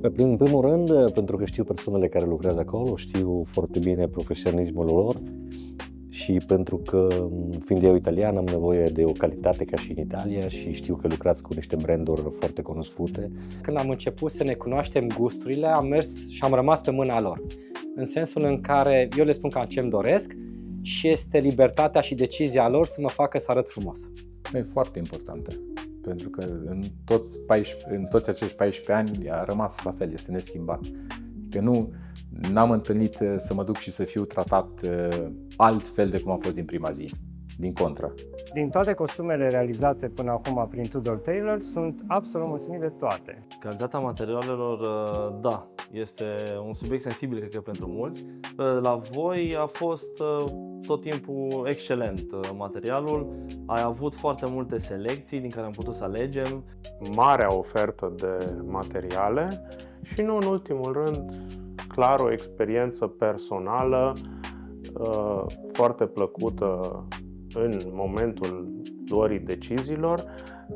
În primul rând, pentru că știu persoanele care lucrează acolo, știu foarte bine profesionismul lor și pentru că, fiind eu italian, am nevoie de o calitate ca și în Italia și știu că lucrați cu niște branduri foarte cunoscute. Când am început să ne cunoaștem gusturile, am mers și am rămas pe mâna lor. În sensul în care eu le spun cam ce-mi doresc și este libertatea și decizia lor să mă facă să arăt frumos. E foarte importantă, pentru că în toți acești 14 ani a rămas la fel, este neschimbat. Că n-am întâlnit să mă duc și să fiu tratat altfel de cum am fost din prima zi, din contră. Din toate costumele realizate până acum prin Tudor Tailor, sunt absolut mulțumit de toate. Calitatea materialelor, da, este un subiect sensibil, cred că, pentru mulți. La voi a fost tot timpul excelent materialul, ai avut foarte multe selecții din care am putut să alegem. Marea ofertă de materiale și nu în ultimul rând, clar o experiență personală foarte plăcută în momentul luării deciziilor,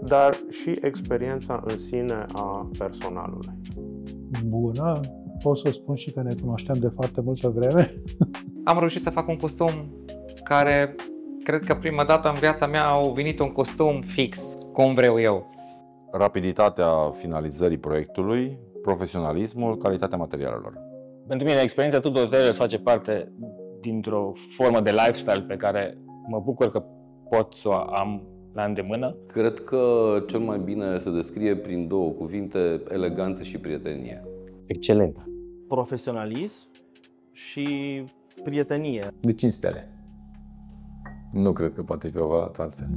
dar și experiența în sine a personalului. Bună, pot să spun și că ne cunoșteam de foarte multă vreme. Am reușit să fac un costum care, cred că prima dată în viața mea a venit un costum fix, cum vreau eu. Rapiditatea finalizării proiectului, profesionalismul, calitatea materialelor. Pentru mine, experiența Tudor Tailor face parte dintr-o formă de lifestyle pe care mă bucur că pot să o am la îndemână. Cred că cel mai bine se descrie prin două cuvinte: eleganță și prietenie. Excelentă. Profesionalism și prietenie. De 5 stele. Nu cred că poate fi evaluat altfel.